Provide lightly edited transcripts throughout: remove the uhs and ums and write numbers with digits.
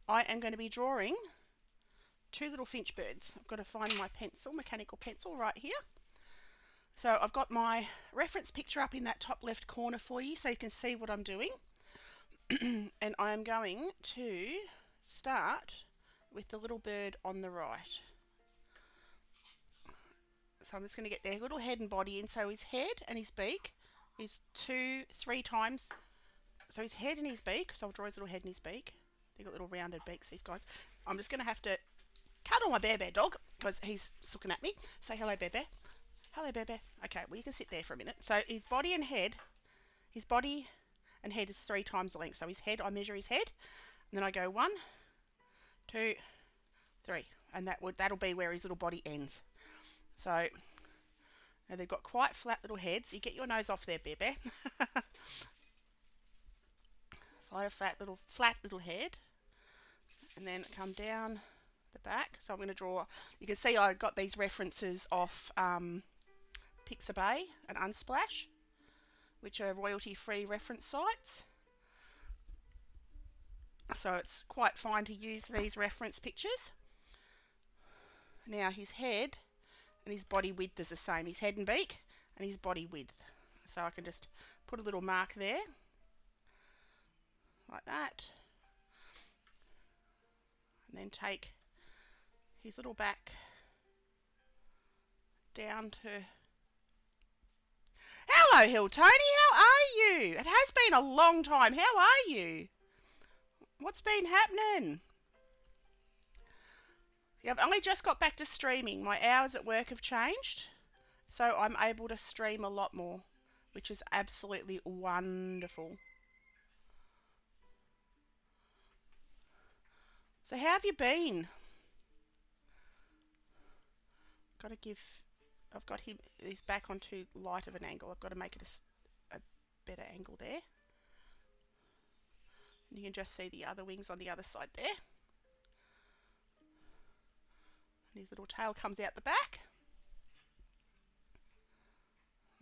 I am going to be drawing two little finch birds. I've got to find my pencil, mechanical pencil right here. So I've got my reference picture up in that top left corner for you so you can see what I'm doing. And I'm going to start with the little bird on the right. So I'm just going to get their little head and body in. So his head and his beak is 3 times. So his head and his beak, so I'll draw his little head and his beak. They've got little rounded beaks, these guys. I'm just going to have to cuddle my bear dog because he's looking at me. Say hello, bear. Hello, bear. Okay, well, you can sit there for a minute. So his body and head is 3 times the length. So his head, I measure his head, and then I go 1, 2, 3, and that'll be where his little body ends. So now they've got quite flat little heads. You get your nose off there, bear. Fly a flat little head, and then come down the back. So I'm going to draw. You can see I got these references off Pixabay and Unsplash, which are royalty-free reference sites. So it's quite fine to use these reference pictures. Now his head and his body width is the same. His head and beak and his body width. So I can just put a little mark there, like that. And then take his little back down to... Hello, Hill Tony, how are you? It has been a long time. How are you? What's been happening? Yeah, I've only just got back to streaming. My hours at work have changed, so I'm able to stream a lot more, which is absolutely wonderful. So how have you been? I've got his back on too light of an angle. I've got to make it a better angle there. And you can just see the other wings on the other side there. And his little tail comes out the back.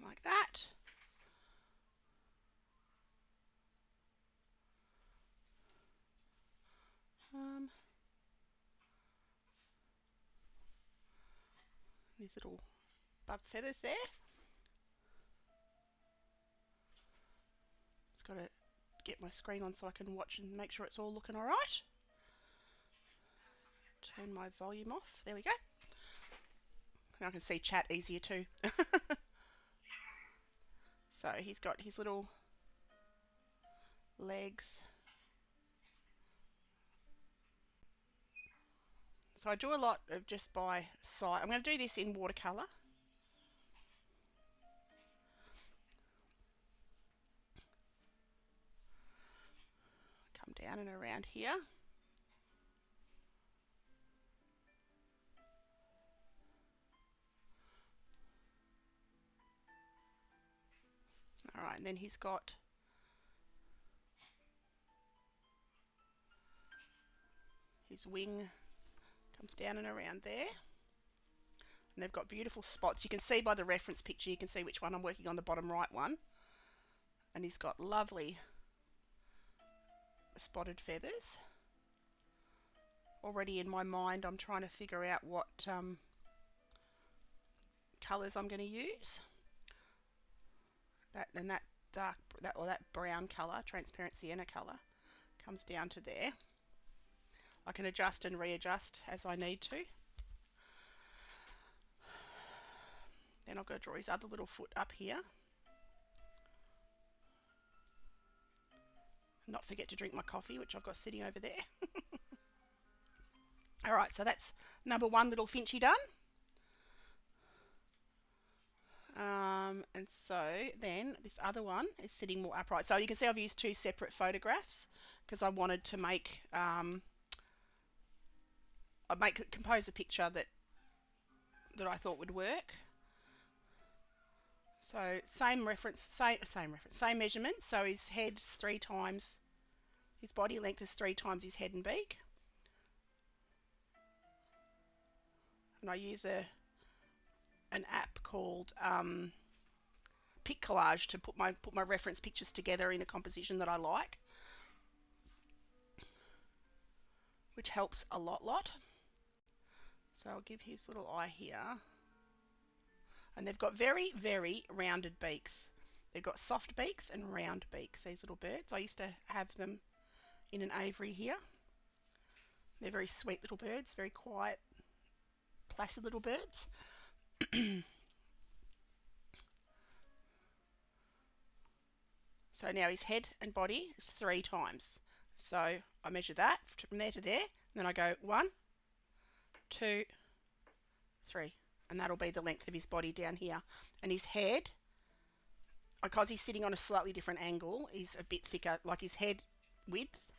Like that. These little bub feathers there. Just got to get my screen on so I can watch and make sure it's all looking alright. Turn my volume off. There we go. Now I can see chat easier too. So he's got his little legs. So I do a lot of just by sight. I'm going to do this in watercolour. Come down and around here. Alright, and then he's got his wing comes down and around there. And they've got beautiful spots. You can see by the reference picture, you can see which one I'm working on, the bottom right one. And he's got lovely spotted feathers. Already in my mind, I'm trying to figure out what colours I'm going to use. That brown colour, transparent sienna colour, comes down to there. I can adjust and readjust as I need to. Then I've got to draw his other little foot up here. Not forget to drink my coffee, which I've got sitting over there. Alright, so that's number one little finchy done. And so then this other one is sitting more upright. So you can see I've used two separate photographs because I wanted to compose a picture that I thought would work. So same measurement. So his head's 3 times, his body length is 3 times his head and beak. And I use an app called Pic Collage to put my reference pictures together in a composition that I like. which helps a lot. So I'll give his little eye here. And they've got very, very rounded beaks. They've got soft beaks and round beaks, these little birds. I used to have them in an aviary here. They're very sweet little birds, very quiet, placid little birds. So now his head and body is 3 times. So I measure that from there to there, and then I go 1, 2, 3. And that'll be the length of his body down here. And his head, because he's sitting on a slightly different angle, is a bit thicker. Like his head width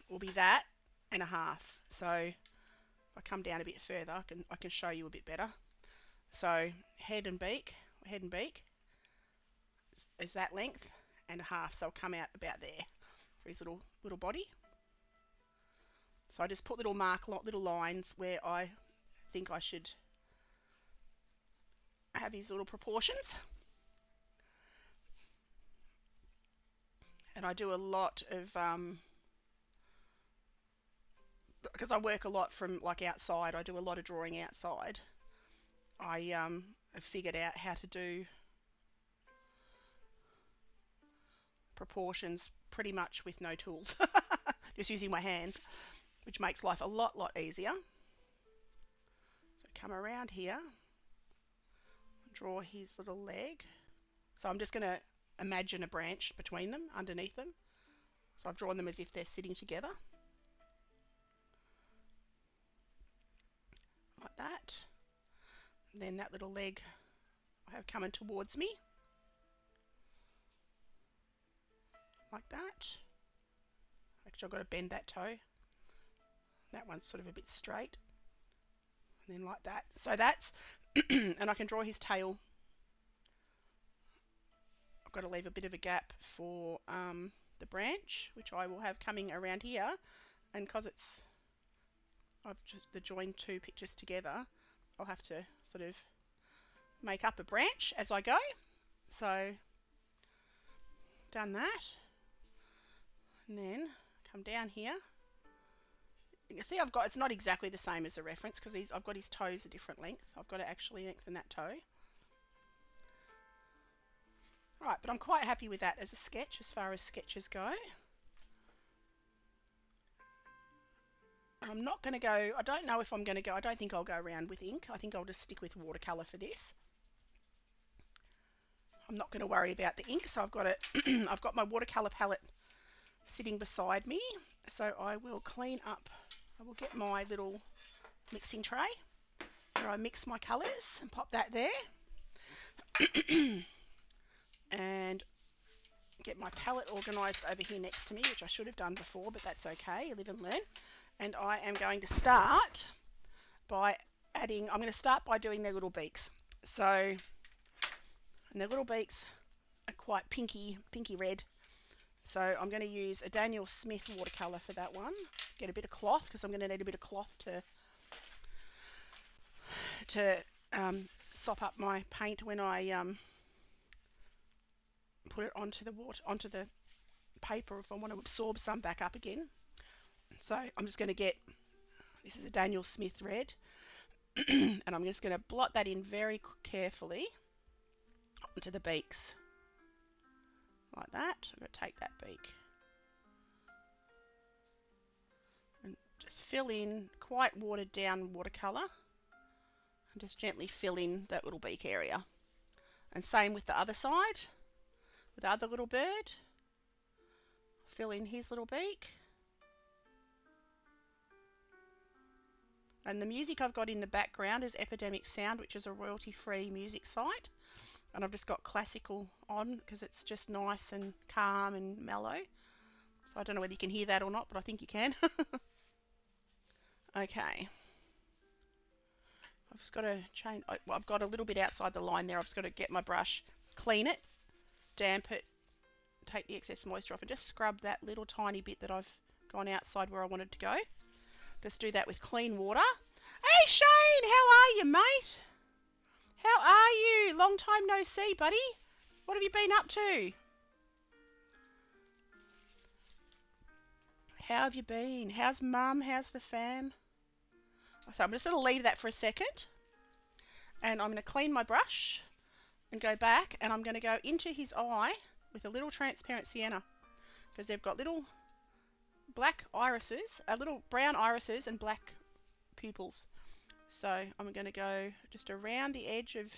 will be that and a half. So if I come down a bit further, I can show you a bit better. So head and beak is that length and a half. So I'll come out about there for his little body. So I just put little lines where I think I should have his little proportions. And I do a lot of, because I work a lot from like outside, I do a lot of drawing outside. I have figured out how to do proportions pretty much with no tools, just using my hands, which makes life a lot easier. So come around here, draw his little leg. So I'm just going to imagine a branch between them, underneath them. So I've drawn them as if they're sitting together. Like that. And then that little leg I have coming towards me. Like that. Actually, I've got to bend that toe. That one's sort of a bit straight. And then like that. So that's, and I can draw his tail. I've got to leave a bit of a gap for the branch, which I will have coming around here. And because I've just joined 2 pictures together, I'll have to sort of make up a branch as I go. So done that, and then come down here. You can see it's not exactly the same as the reference because I've got his toes a different length. I've got to actually lengthen that toe. Right, but I'm quite happy with that as a sketch as far as sketches go. I'm not going to go, I don't know if I'm going to go, I don't think I'll go around with ink. I think I'll just stick with watercolour for this. I'm not going to worry about the ink, so I've got my watercolour palette sitting beside me. So I will clean up, I will get my little mixing tray where I mix my colours and pop that there. And get my palette organised over here next to me, which I should have done before, but that's okay, you live and learn. And I am going to start by adding, I'm going to start by doing their little beaks. So, and their little beaks are quite pinky red. So I'm going to use a Daniel Smith watercolour for that one. Get a bit of cloth, because I'm going to need a bit of cloth to sop up my paint when I put it onto the paper if I want to absorb some back up again. So I'm just going to get, this is a Daniel Smith red, and I'm just going to blot that in very carefully onto the beaks. Like that. I'm going to take that beak and just fill in quite watered down watercolour and just gently fill in that little beak area. And same with the other side, with the other little bird. Fill in his little beak. And the music I've got in the background is Epidemic Sound, which is a royalty-free music site. And I've just got classical on because it's just nice and calm and mellow. So I don't know whether you can hear that or not, but I think you can. Okay. I've just got to change, I've got a little bit outside the line there. I've just got to get my brush, clean it, damp it, take the excess moisture off and just scrub that little tiny bit that I've gone outside where I wanted to go. Just do that with clean water. Hey Shane, how are you, mate? How are you? Long time no see, buddy. What have you been up to? How have you been? How's mum? How's the fam? So I'm just going to leave that for a second. And I'm going to clean my brush and go back. And I'm going to go into his eye with a little transparent sienna. Because they've got little black irises, little brown irises and black pupils. So I'm going to go just around the edge of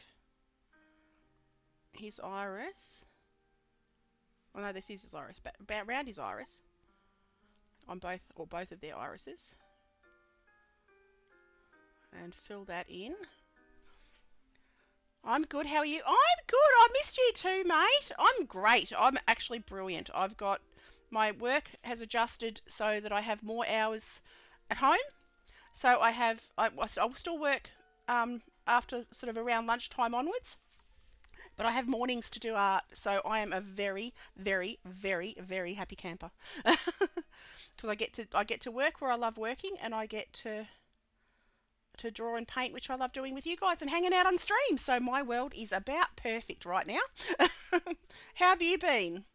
his iris. Oh no, this is his iris, but around his iris. On both of their irises. And fill that in. I'm good. How are you? I'm good. I missed you too, mate. I'm great. I'm actually brilliant. I've got my work has adjusted so that I have more hours at home. So I'll still work after sort of around lunchtime onwards. But I have mornings to do art, so I am a very, very, very, very happy camper. Because I get to work where I love working, and I get to draw and paint, which I love doing with you guys and hanging out on stream. So my world is about perfect right now. How have you been?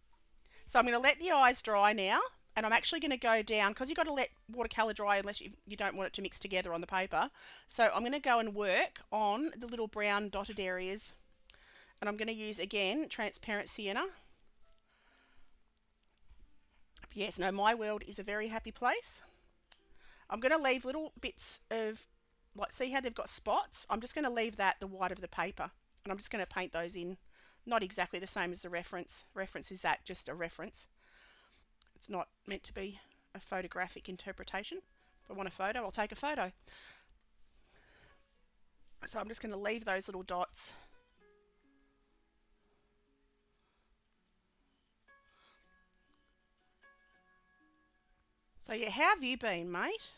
So I'm going to let the eyes dry now, and I'm actually going to go down, because you've got to let watercolour dry unless you don't want it to mix together on the paper. So I'm going to go and work on the little brown dotted areas. And I'm going to use, again, transparent sienna. Yes, no, my world is a very happy place. I'm going to leave little bits of, like, see how they've got spots? I'm just going to leave that the white of the paper. And I'm just going to paint those in. Not exactly the same as the reference. Reference is that, just a reference. It's not meant to be a photographic interpretation. If I want a photo, I'll take a photo. So I'm just going to leave those little dots. So yeah, how have you been, mate?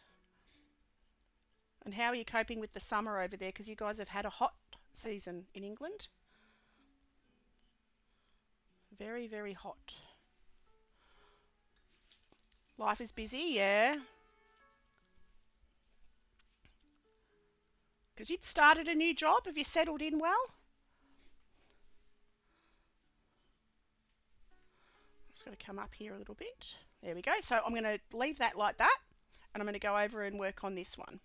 And how are you coping with the summer over there? Because you guys have had a hot season in England. Very, very hot. Life is busy, yeah. Because you'd started a new job. Have you settled in well? Just got to come up here a little bit. There we go. So I'm going to leave that like that. And I'm going to go over and work on this one.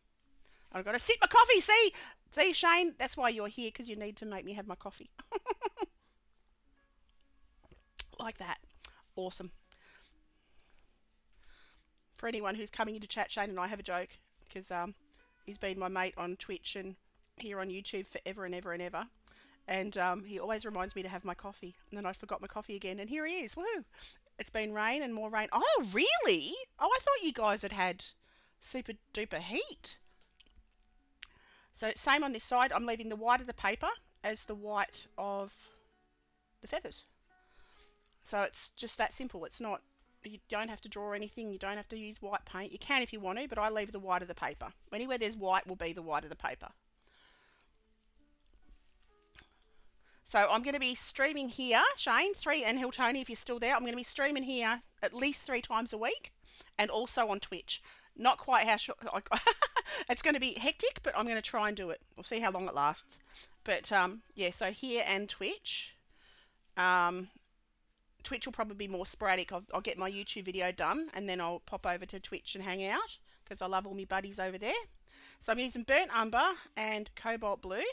I've got to sip my coffee. See, Shane, that's why you're here, because you need to make me have my coffee. Like that. Awesome. For anyone who's coming into chat, Shane and I have a joke, because he's been my mate on Twitch and here on YouTube forever and ever and ever. And he always reminds me to have my coffee. And then I forgot my coffee again, and here he is. Woohoo! It's been rain and more rain. Oh, really? Oh, I thought you guys had super duper heat. So same on this side. I'm leaving the white of the paper as the white of the feathers. So it's just that simple. It's not, you don't have to draw anything. You don't have to use white paint. You can if you want to, but I leave the white of the paper. Anywhere there's white will be the white of the paper. So I'm going to be streaming here, Shane, and Hiltoni, if you're still there, I'm going to be streaming here at least 3 times a week, and also on Twitch. Not quite how short, it's going to be hectic, but I'm going to try and do it. We'll see how long it lasts. But yeah, so here and Twitch. Twitch will probably be more sporadic. I'll get my YouTube video done, and then I'll pop over to Twitch and hang out, because I love all my buddies over there. So I'm using burnt umber and cobalt blue.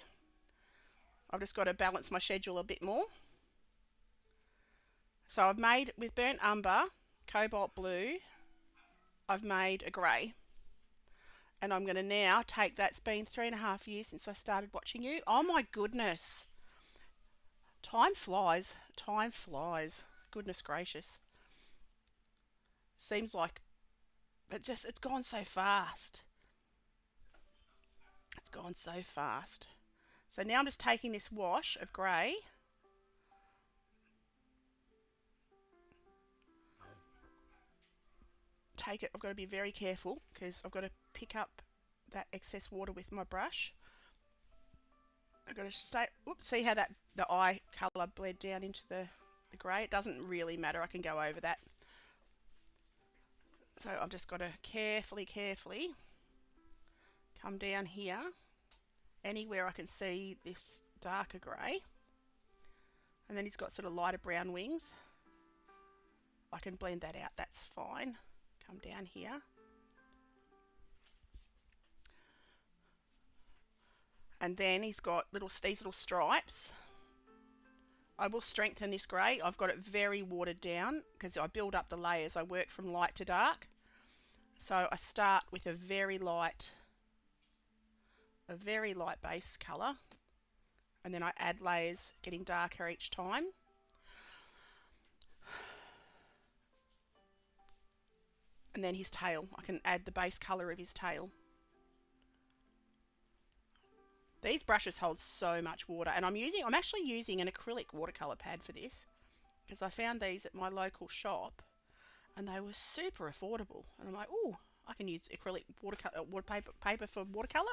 I've just got to balance my schedule a bit more. So I've made, with burnt umber, cobalt blue, I've made a grey. And I'm going to now take, that's been 3.5 years since I started watching you. Oh my goodness. Time flies. Time flies. Goodness gracious. Seems like it's gone so fast. It's gone so fast. So now I'm just taking this wash of grey. Take it, I've got to be very careful because I've got to pick up that excess water with my brush. I've got to stay, oops, see how that the eye colour bled down into the grey. It doesn't really matter, I can go over that. So I've just got to carefully come down here, anywhere I can see this darker grey. And then he's got sort of lighter brown wings. I can blend that out, that's fine. come down here. And then he's got these little stripes. I will strengthen this grey. I've got it very watered down because I build up the layers. I work from light to dark. So I start with a very light base colour, and then I add layers getting darker each time. And then his tail, I can add the base colour of his tail. These brushes hold so much water, and I'm actually using an acrylic watercolour pad for this because I found these at my local shop and they were super affordable. And I'm like, oh, I can use acrylic paper for watercolour.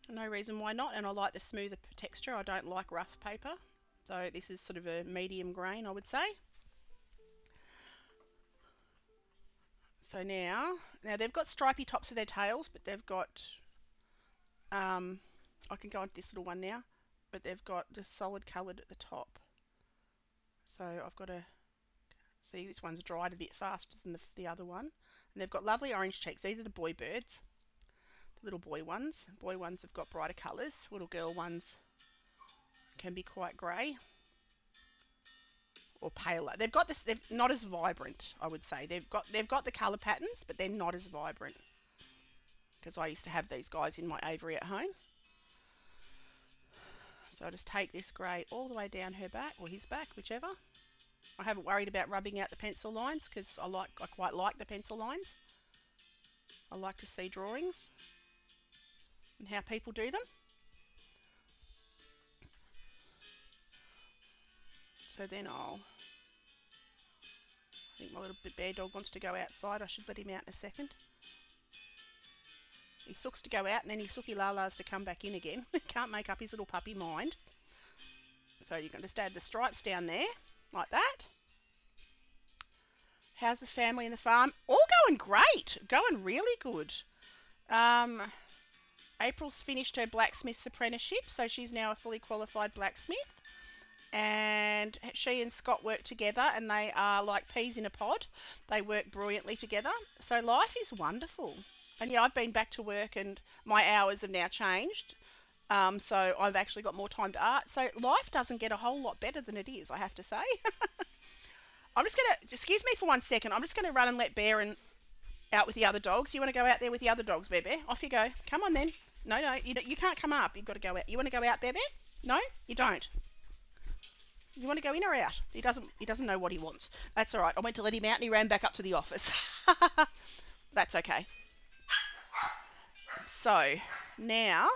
No reason why not. And I like the smoother texture. I don't like rough paper. So this is sort of a medium grain, I would say. So now they've got stripy tops of their tails, but they've got, I can go on this little one now, but they've got just solid coloured at the top. So I've got to see this one's dried a bit faster than the other one. And they've got lovely orange cheeks. These are the boy birds, the little boy ones. Boy ones have got brighter colours. Little girl ones can be quite grey or paler. They've got this. They're not as vibrant, I would say. They've got the colour patterns, but they're not as vibrant. Because I used to have these guys in my aviary at home. So I just take this grey all the way down her back, or his back, whichever. I haven't worried about rubbing out the pencil lines because I quite like the pencil lines. I like to see drawings and how people do them. So then I think my little bear dog wants to go outside. I should let him out in a second. He sooks to go out and then he sooky lalas to come back in again. Can't make up his little puppy mind. So you can just add the stripes down there, like that. How's the family and the farm? All going great. Going really good. April's finished her blacksmith's apprenticeship, so she's now a fully qualified blacksmith. And she and Scott work together, and they are like peas in a pod. They work brilliantly together. So life is wonderful. And yeah, I've been back to work, and my hours have now changed. So I've actually got more time to art. So life doesn't get a whole lot better than it is, I have to say. I'm just going to, excuse me for 1 second, I'm just going to run and let Bear out with the other dogs. You want to go out there with the other dogs, Bear Bear? Off you go. Come on then. No, you can't come up. You've got to go out. You want to go out, Bear Bear? No, you don't. You want to go in or out? He doesn't know what he wants. That's all right. I went to let him out and he ran back up to the office. That's okay. So now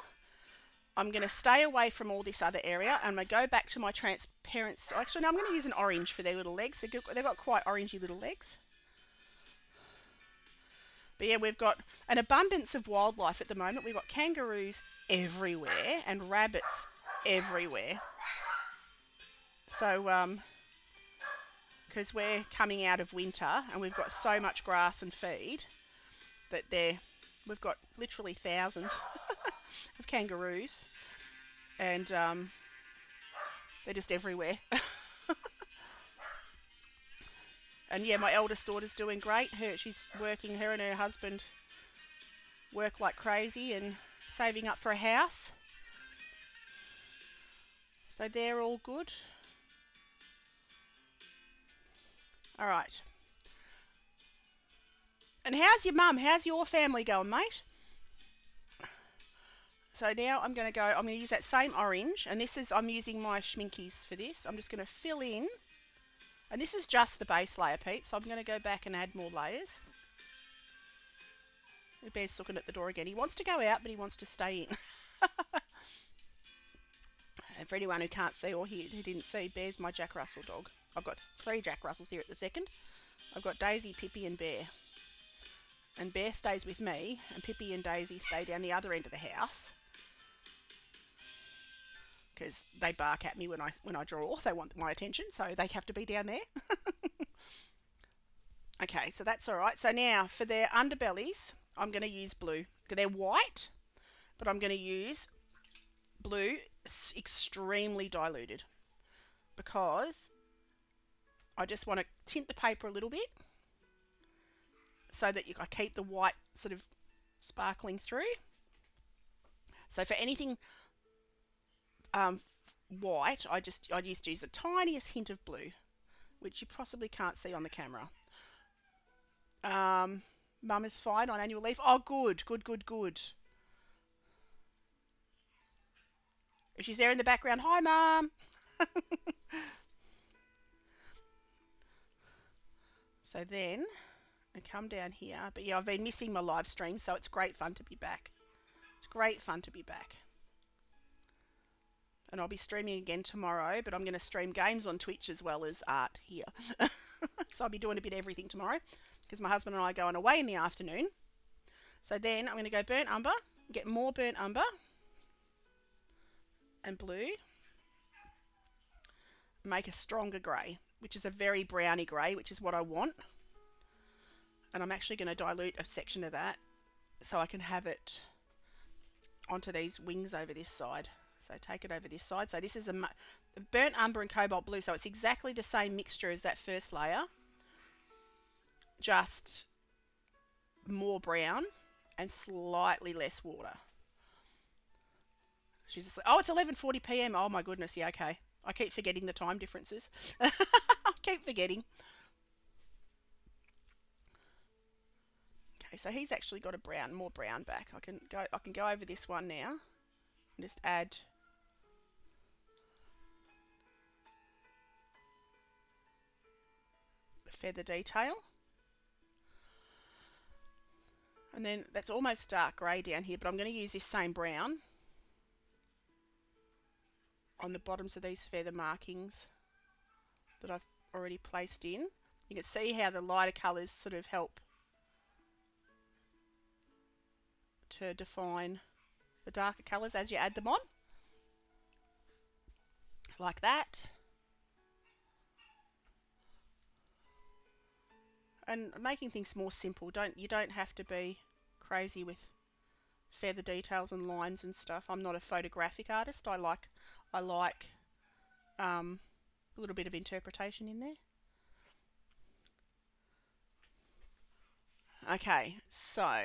I'm going to stay away from all this other area. I'm going to go back to my transparent. Actually, no, I'm going to use an orange for their little legs. They've got quite orangey little legs. But yeah, we've got an abundance of wildlife at the moment. We've got kangaroos everywhere and rabbits everywhere. So, because we're coming out of winter and we've got so much grass and feed that we've got literally thousands of kangaroos, and they're just everywhere. And yeah, my eldest daughter's doing great. She's working. Her and her husband work like crazy and saving up for a house. So they're all good. All right. And how's your mum? How's your family going, mate? So now I'm going to use that same orange, and I'm using my schminkies for this. I'm just going to fill in, and this is just the base layer, peeps. So I'm going to go back and add more layers. The Bear's looking at the door again. He wants to go out, but he wants to stay in. And for anyone who can't see or who didn't see, Bear's my Jack Russell dog. I've got 3 Jack Russells here at the second. I've got Daisy, Pippi and Bear. And Bear stays with me, and Pippi and Daisy stay down the other end of the house. Because they bark at me when I draw. They want my attention, so they have to be down there. Okay, so that's all right. So now for their underbellies, I'm going to use blue. They're white, but I'm going to use blue, extremely diluted, because I just want to tint the paper a little bit, so that I keep the white sort of sparkling through. So for anything white, I just use the tiniest hint of blue, which you possibly can't see on the camera. Mum is fine on annual leave. Oh, good, good, good, good. If she's there in the background, hi, Mum. So then I come down here. But yeah, I've been missing my live stream, so it's great fun to be back. It's great fun to be back. And I'll be streaming again tomorrow, but I'm going to stream games on Twitch as well as art here. So I'll be doing a bit of everything tomorrow because my husband and I are going away in the afternoon. So then I'm going to go burnt umber, get more burnt umber and blue, make a stronger grey, which is a very browny grey, which is what I want. And I'm actually going to dilute a section of that so I can have it onto these wings over this side. So take it over this side. So this is a burnt umber and cobalt blue, so it's exactly the same mixture as that first layer, just more brown and slightly less water. She's just like, oh, it's 11:40 p.m. Oh my goodness, yeah, okay. I keep forgetting the time differences. I keep forgetting. Okay, so he's actually got a brown, more brown back. I can go over this one now and just add the feather detail. And then that's almost dark grey down here, but I'm going to use this same brown on the bottoms of these feather markings that I've already placed in. You can see how the lighter colours sort of help to define the darker colours as you add them on. Like that. And making things more simple. You don't have to be crazy with feather details and lines and stuff. I'm not a photographic artist. I like a little bit of interpretation in there. Okay, so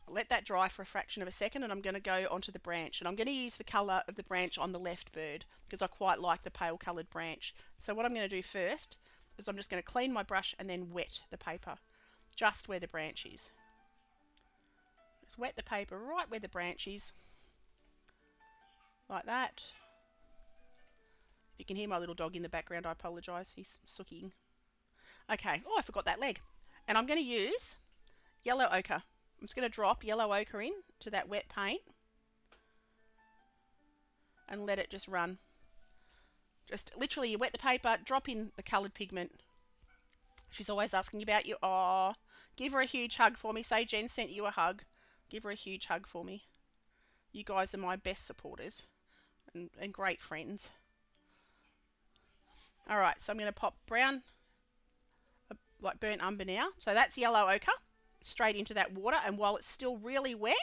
let that dry for a fraction of a second, and I'm going to go onto the branch, and I'm going to use the colour of the branch on the left bird because I quite like the pale coloured branch. So what I'm going to do first is I'm just going to clean my brush and then wet the paper just where the branch is. Just wet the paper right where the branch is, like that. If you can hear my little dog in the background, I apologise, he's sooking. Okay, oh, I forgot that leg. And I'm going to use yellow ochre. I'm just going to drop yellow ochre in to that wet paint and let it just run. Just literally, you wet the paper, drop in the coloured pigment. She's always asking about you. Oh, give her a huge hug for me. Say Jen sent you a hug. Give her a huge hug for me. You guys are my best supporters and great friends. Alright, so I'm going to pop brown, like burnt umber now. So that's yellow ochre, straight into that water. And while it's still really wet,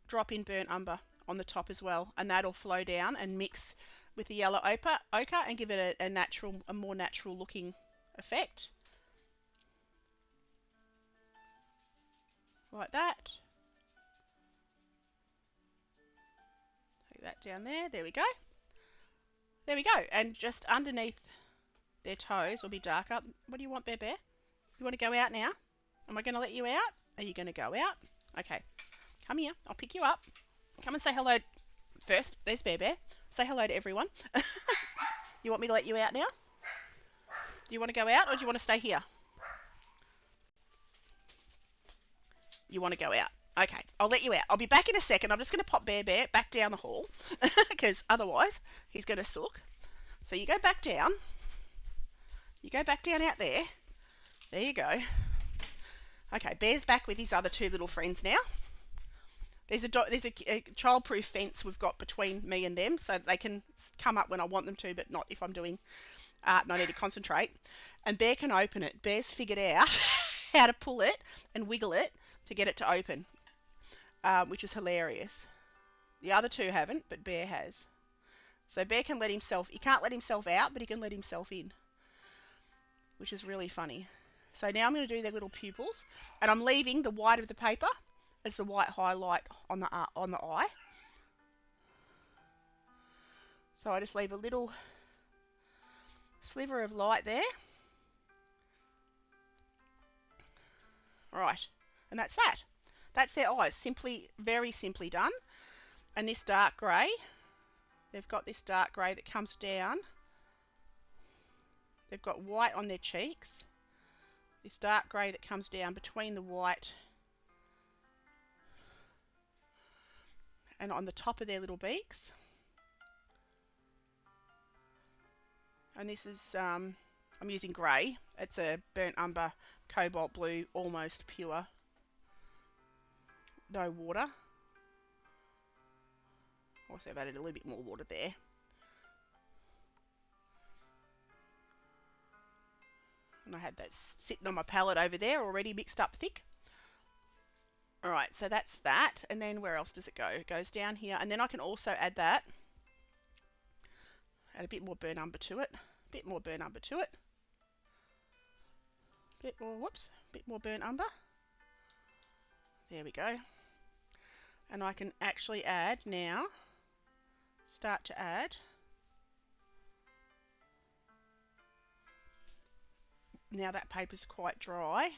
drop in burnt umber on the top as well. And that'll flow down and mix with the yellow ochre and give it a more natural looking effect. Like that. Take that down there. There we go. There we go. And just underneath their toes will be darker. What do you want, Bear Bear? You want to go out now? Am I going to let you out? Are you going to go out? Okay. Come here. I'll pick you up. Come and say hello first. There's Bear Bear. Say hello to everyone. You want me to let you out now? Do you want to go out or do you want to stay here? You want to go out. Okay, I'll let you out. I'll be back in a second. I'm just going to pop Bear Bear back down the hall because otherwise he's going to sook. So you go back down. You go back down out there. There you go. Okay, Bear's back with his other two little friends now. There's a child-proof fence we've got between me and them, so they can come up when I want them to, but not if I'm doing art and I need to concentrate. And Bear can open it. Bear's figured out how to pull it and wiggle it to get it to open, which is hilarious. The other two haven't, but Bear has. So Bear can let himself, he can't let himself out, but he can let himself in, which is really funny. So now I'm going to do their little pupils, and I'm leaving the white of the paper as the white highlight on the eye. So I just leave a little sliver of light there. Right, and that's that. That's their eyes. Simply, very simply done. And this dark grey, they've got this dark grey that comes down. They've got white on their cheeks. This dark grey that comes down between the white and on the top of their little beaks. And this is, I'm using grey. It's a burnt umber, cobalt blue, almost pure. No water. Also, I've added a little bit more water there. And I had that sitting on my palette over there already mixed up thick. Alright, so that's that. And then where else does it go? It goes down here. And then I can also add that. Add a bit more burnt umber to it. A bit more burnt umber to it. Bit more, whoops, bit more burnt umber. There we go. And I can actually add now, start to add now that paper's quite dry,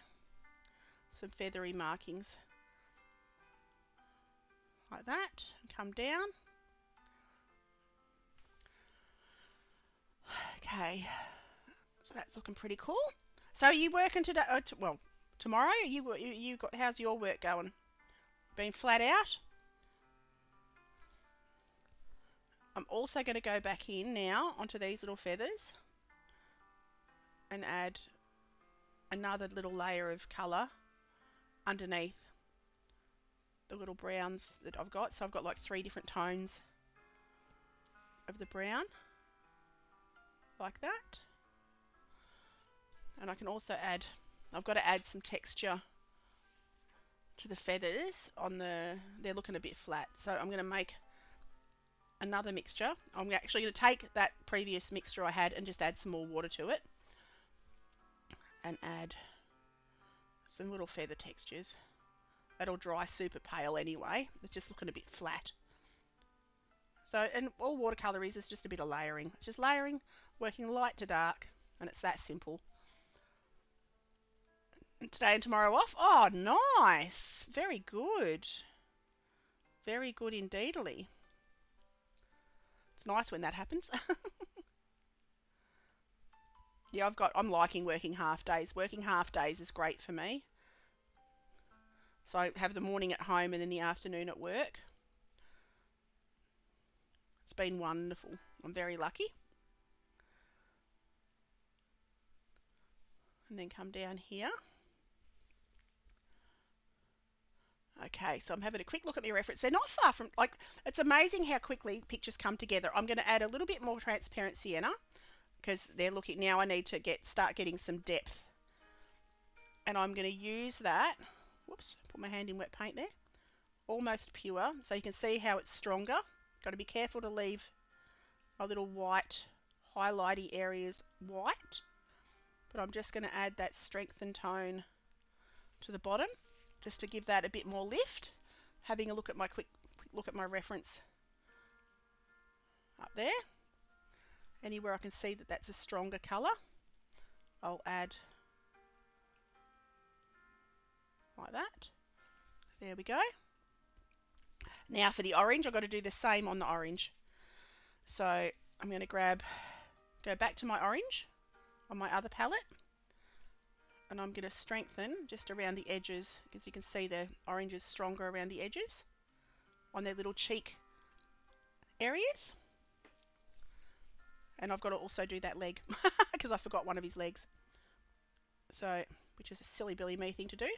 some feathery markings like that, and come down. Okay, so that's looking pretty cool. So are you working today? Well, tomorrow. You got? How's your work going? Been flat out? I'm also going to go back in now onto these little feathers and add another little layer of colour underneath the little browns that I've got. So I've got like 3 different tones of the brown, like that. And I can also add, I've got to add some texture to the feathers on they're looking a bit flat. So I'm going to make another mixture. I'm actually going to take that previous mixture I had and just add some more water to it. And add some little feather textures. It'll dry super pale anyway. It's just looking a bit flat. So, and all watercolour is just a bit of layering. It's just layering, working light to dark, and it's that simple. And today and tomorrow off? Oh, nice. Very good. Very good indeedly. It's nice when that happens. Yeah, I'm liking working half days. Working half days is great for me. So I have the morning at home and then the afternoon at work. It's been wonderful. I'm very lucky. And then come down here. Okay, so I'm having a quick look at my reference. They're not far from, like, it's amazing how quickly pictures come together. I'm going to add a little bit more transparent sienna because they're looking, now I need to start getting some depth. And I'm going to use that, whoops, put my hand in wet paint there, almost pure, so you can see how it's stronger. Got to be careful to leave my little white highlighty areas white, but I'm just going to add that strength and tone to the bottom just to give that a bit more lift. Having a look at my quick look at my reference up there. Anywhere I can see that that's a stronger colour, I'll add like that. There we go. Now for the orange, I've got to do the same on the orange. So I'm going to go back to my orange on my other palette, and I'm going to strengthen just around the edges, because you can see the orange is stronger around the edges on their little cheek areas. And I've got to also do that leg because I forgot one of his legs. So, which is a silly Billy me thing to do.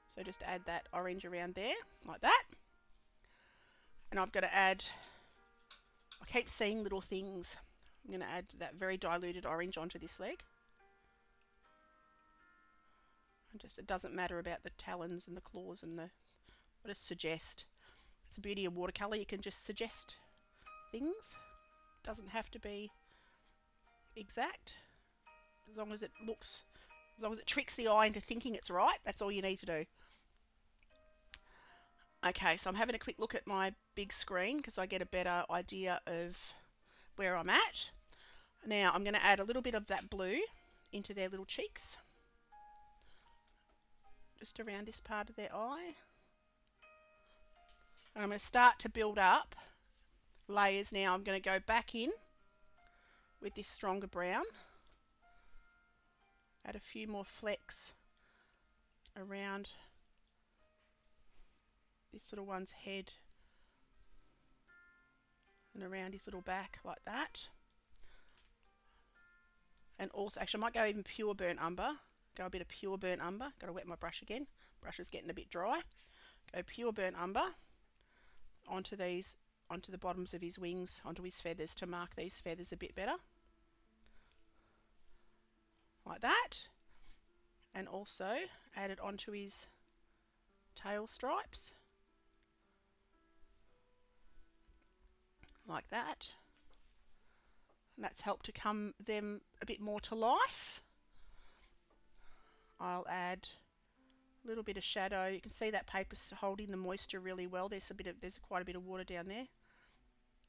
So just add that orange around there, like that. And I've got to add, I keep seeing little things. I'm going to add that very diluted orange onto this leg. And just, it doesn't matter about the talons and the claws and the, I just suggest. It's the beauty of watercolour, you can just suggest things. It doesn't have to be exact, as long as it looks As long as it tricks the eye into thinking it's right, that's all you need to do. Okay, so I'm having a quick look at my big screen because I get a better idea of where I'm at. Now I'm going to add a little bit of that blue into their little cheeks, just around this part of their eye. And I'm going to start to build up layers now. I'm going to go back in with this stronger brown, add a few more flecks around this little one's head and around his little back like that. And also, actually I might go even pure burnt umber, go a bit of pure burnt umber. Got to wet my brush again, brush is getting a bit dry. Go pure burnt umber onto these, onto the bottoms of his wings, onto his feathers, to mark these feathers a bit better, like that. And also add it onto his tail stripes, like that. And that's helped to come them a bit more to life. I'll add a little bit of shadow. You can see that paper's holding the moisture really well. There's quite a bit of water down there,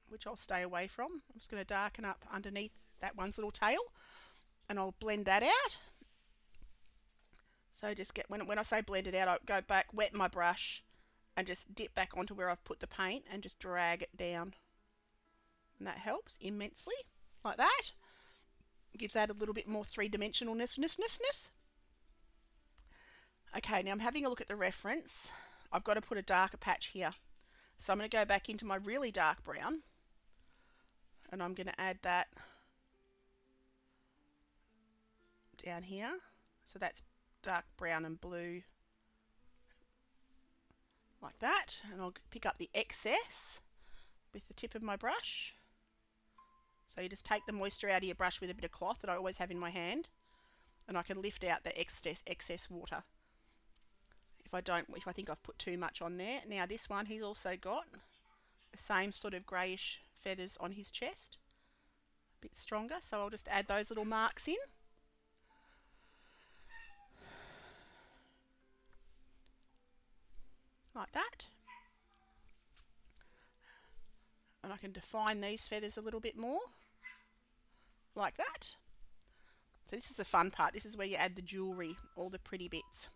which I'll stay away from. I'm just going to darken up underneath that one's little tail, and I'll blend that out. So just get, when I say blend it out, I go back, wet my brush, and just dip back onto where I've put the paint and just drag it down. And that helps immensely, like that. Gives that a little bit more three-dimensionalness. Okay, now I'm having a look at the reference. I've got to put a darker patch here. So I'm going to go back into my really dark brown, and I'm going to add that down here. So that's dark brown and blue, like that. And I'll pick up the excess with the tip of my brush. So you just take the moisture out of your brush with a bit of cloth that I always have in my hand, and I can lift out the excess water if I think I've put too much on there. Now this one, he's also got the same sort of greyish feathers on his chest, a bit stronger, so I'll just add those little marks in. Like that. And I can define these feathers a little bit more, like that. So this is the fun part. This is where you add the jewellery, all the pretty bits.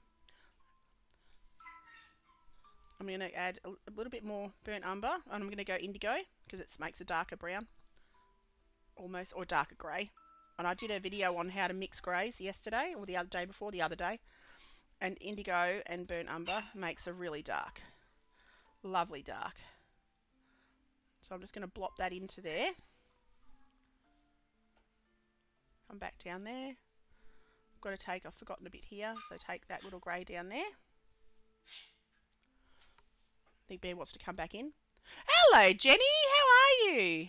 I'm going to add a little bit more burnt umber, and I'm going to go indigo because it makes a darker brown, almost, or darker grey. And I did a video on how to mix greys yesterday, or the other day before, the other day. And indigo and burnt umber makes a really dark, lovely dark. So I'm just going to blop that into there. Come back down there. I've forgotten a bit here, so take that little grey down there. I think Bear wants to come back in. Hello, Jenny. How are you?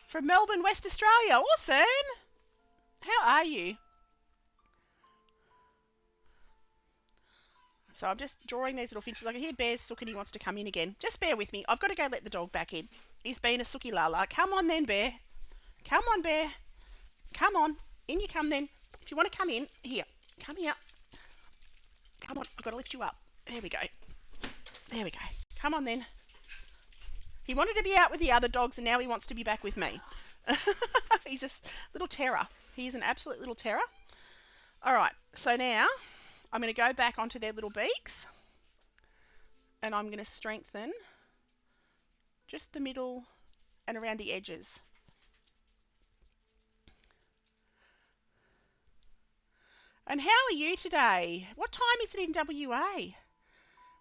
From Melbourne, West Australia. Awesome. How are you? So I'm just drawing these little finches. I can hear Bear's sook and he wants to come in again. Just bear with me. I've got to go let the dog back in. He's been a sooky lala. Come on then, Bear. Come on, Bear. Come on. In you come then. If you want to come in, here. Come here. Come on. I've got to lift you up. There we go. There we go. Come on then. He wanted to be out with the other dogs and now he wants to be back with me. He's a little terror. He's an absolute little terror. Alright, so now I'm going to go back onto their little beaks and I'm going to strengthen just the middle and around the edges. And how are you today? What time is it in WA?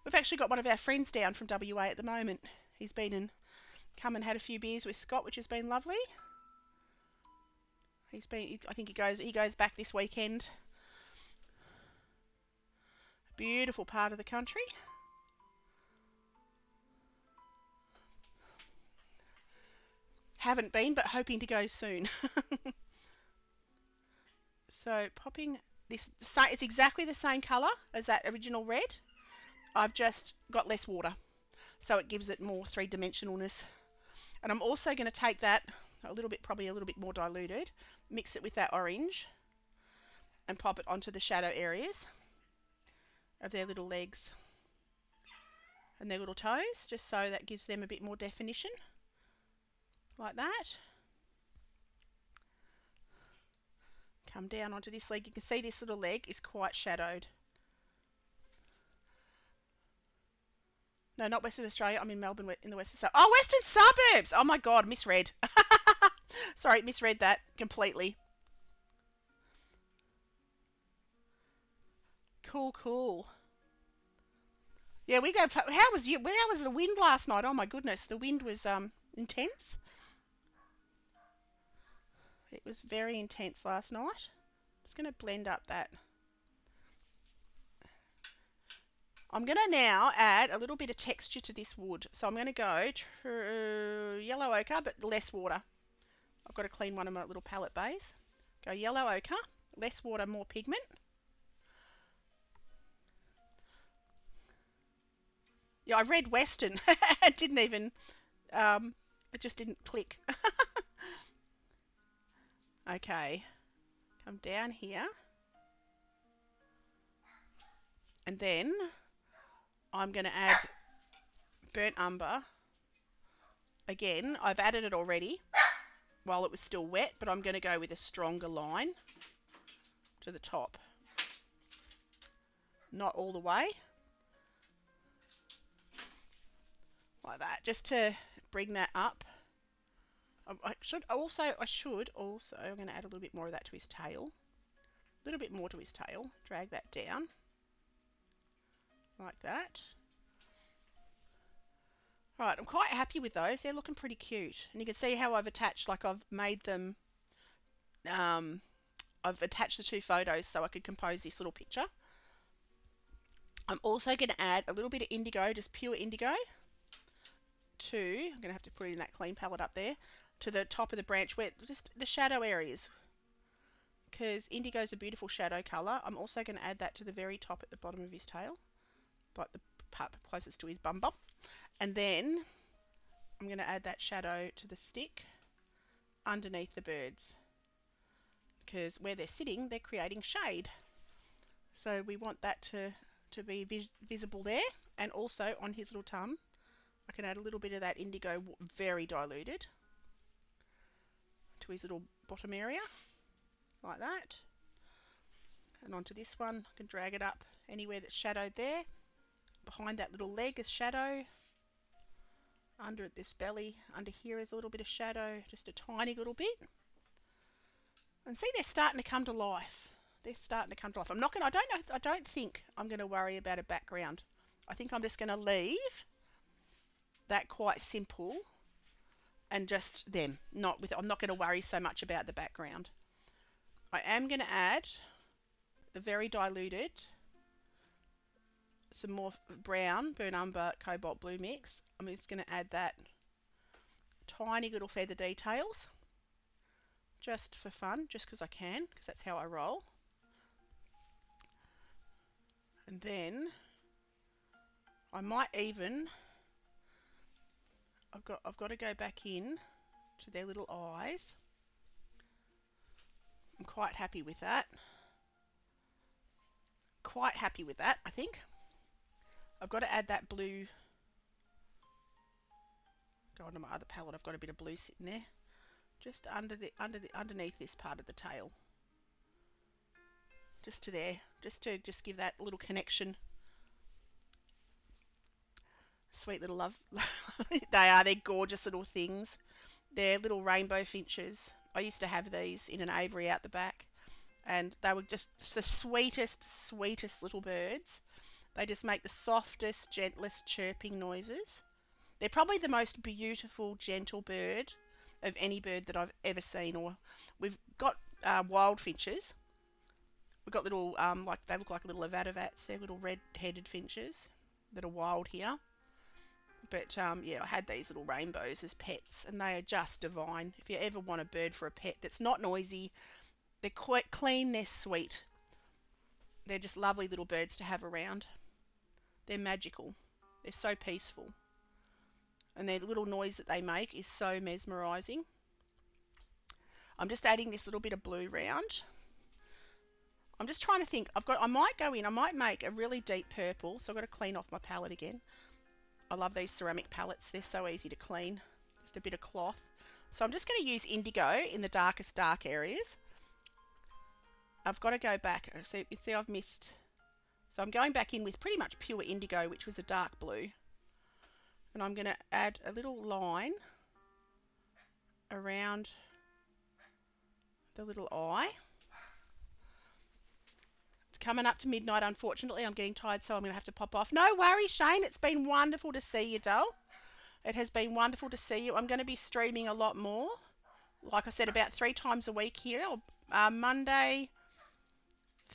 We've actually got one of our friends down from WA at the moment. He's been and come and had a few beers with Scott, which has been lovely. I think he goes back this weekend. Beautiful part of the country. Haven't been, but hoping to go soon. So popping this, it's exactly the same colour as that original red. I've just got less water, so it gives it more three-dimensionalness. And I'm also going to take that probably a little bit more diluted, mix it with that orange, and pop it onto the shadow areas of their little legs and their little toes, just so that gives them a bit more definition, like that. Come down onto this leg. You can see this little leg is quite shadowed. No, not Western Australia. I'm in Melbourne, in the Western Suburbs. Oh, Western Suburbs! Oh my God, misread. Sorry, misread that completely. Cool, cool. Yeah, we go. How was the wind last night? Oh my goodness, the wind was intense. It was very intense last night. Just going to blend up that. I'm going to now add a little bit of texture to this wood. So I'm going to go to yellow ochre, but less water. I've got to clean one of my little palette bays. Go yellow ochre, less water, more pigment. Yeah, I read Western. It didn't even, it just didn't click. Okay, come down here. And then I'm going to add burnt umber. Again, I've added it already while it was still wet, but I'm going to go with a stronger line to the top. Not all the way. Like that, just to bring that up. I should also, I'm going to add a little bit more of that to his tail. A little bit more to his tail. Drag that down. Like that. Right, I'm quite happy with those. They're looking pretty cute. And you can see how I've attached, like I've made them, I've attached the two photos so I could compose this little picture. I'm also going to add a little bit of indigo, just pure indigo, I'm going to have to put it in that clean palette up there, to the top of the branch, where just the shadow areas, because indigo is a beautiful shadow colour. I'm also going to add that to the very top at the bottom of his tail, like the part closest to his bum bum. And then I'm going to add that shadow to the stick underneath the birds, because where they're sitting, they're creating shade. So we want that to be visible there, and also on his little tum. I can add a little bit of that indigo, very diluted, to his little bottom area, like that. And onto this one, I can drag it up anywhere that's shadowed there. Behind that little leg is shadow. Under this belly, under here is a little bit of shadow, just a tiny little bit. And see, they're starting to come to life. They're starting to come to life. I don't think I'm going to worry about a background. I think I'm just going to leave that quite simple, and just them. I'm not going to worry so much about the background. I am going to add the very diluted, some more brown, burnt umber, cobalt blue mix. I'm just going to add that tiny little feather details, just for fun, just because I can, because that's how I roll. And then I might even, I've got to go back in to their little eyes. I'm quite happy with that. Quite happy with that, I think. I've got to add that blue. Go onto my other palette. I've got a bit of blue sitting there, just underneath this part of the tail, just to there, just to give that little connection. Sweet little love. They're gorgeous little things. They're little rainbow finches. I used to have these in an aviary out the back, and they were just the sweetest little birds. They just make the softest, gentlest chirping noises. They're probably the most beautiful, gentle bird of any bird that I've ever seen. Or we've got wild finches. We've got little, they look like little avadavats. They're little red-headed finches that are wild here. But yeah, I had these little rainbows as pets, and they are just divine. If you ever want a bird for a pet that's not noisy, they're quite clean, they're sweet. They're just lovely little birds to have around. They're magical. They're so peaceful. And their little noise that they make is so mesmerising. I'm just adding this little bit of blue round. I'm just trying to think. I might make a really deep purple, so I've got to clean off my palette again. I love these ceramic palettes. They're so easy to clean. Just a bit of cloth. So I'm just going to use indigo in the darkest dark areas. I've got to go back. So you see I've missed. So I'm going back in with pretty much pure indigo, which was a dark blue. And I'm going to add a little line around the little eye. It's coming up to midnight, unfortunately. I'm getting tired, so I'm going to have to pop off. No worries, Shane. It's been wonderful to see you, doll. It has been wonderful to see you. I'm going to be streaming a lot more. Like I said, about 3 times a week here. Monday,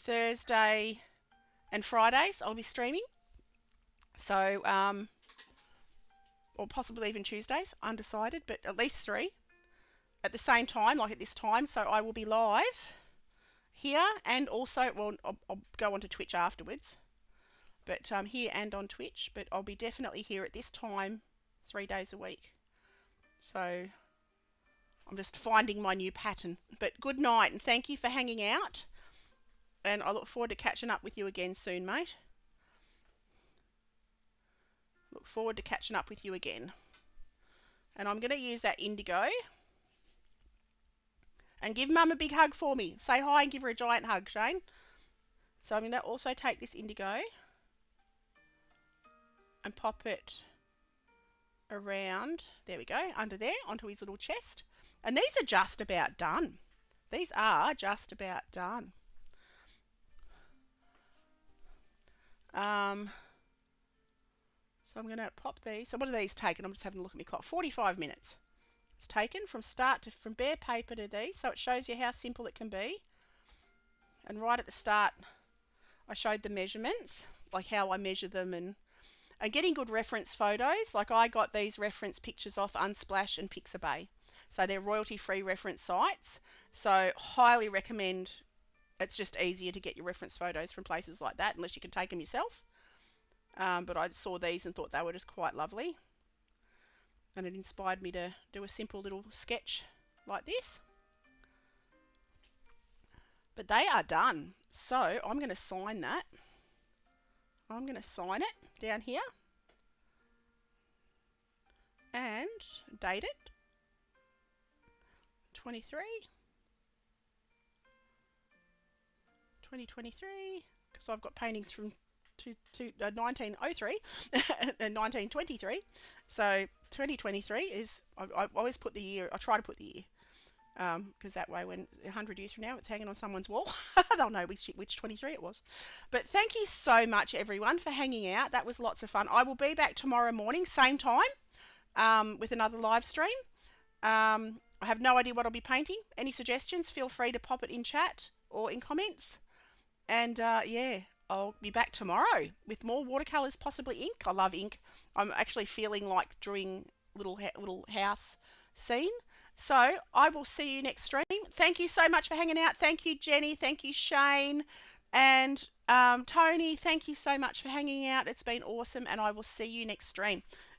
Thursday, and Fridays I'll be streaming. So, or possibly even Tuesdays, undecided, but at least 3 at the same time, like at this time. So I will be live here, and also, well, I'll go onto Twitch afterwards, but here and on Twitch. But I'll be definitely here at this time 3 days a week. So I'm just finding my new pattern. But good night, and thank you for hanging out. And I look forward to catching up with you again soon, mate. Look forward to catching up with you again. And I'm going to use that indigo. And give Mum a big hug for me. Say hi and give her a giant hug, Shane. So I'm going to also take this indigo and pop it around, there we go, under there, onto his little chest. And these are just about done. These are just about done. So I'm going to pop these. So what are these taken? I'm just having a look at my clock. 45 minutes. It's taken from bare paper to these. So it shows you how simple it can be. And right at the start, I showed the measurements, like how I measure them, and getting good reference photos. Like I got these reference pictures off Unsplash and Pixabay. So they're royalty-free reference sites. So highly recommend. It's just easier to get your reference photos from places like that, unless you can take them yourself. But I saw these and thought they were just quite lovely. And it inspired me to do a simple little sketch like this. But they are done. So I'm going to sign that. I'm going to sign it down here. And date it. 2023, because I've got paintings from 1903 and 1923. So 2023 is, I always put the year, I try to put the year, because that way when 100 years from now it's hanging on someone's wall, they'll know which 23 it was. But thank you so much, everyone, for hanging out. That was lots of fun. I will be back tomorrow morning, same time, with another live stream. I have no idea what I'll be painting. Any suggestions, feel free to pop it in chat or in comments. And yeah, I'll be back tomorrow with more watercolors, possibly ink. I love ink. I'm actually feeling like drawing little house scene. So I will see you next stream. Thank you so much for hanging out. Thank you, Jenny. Thank you, Shane. And Tony, thank you so much for hanging out. It's been awesome. And I will see you next stream.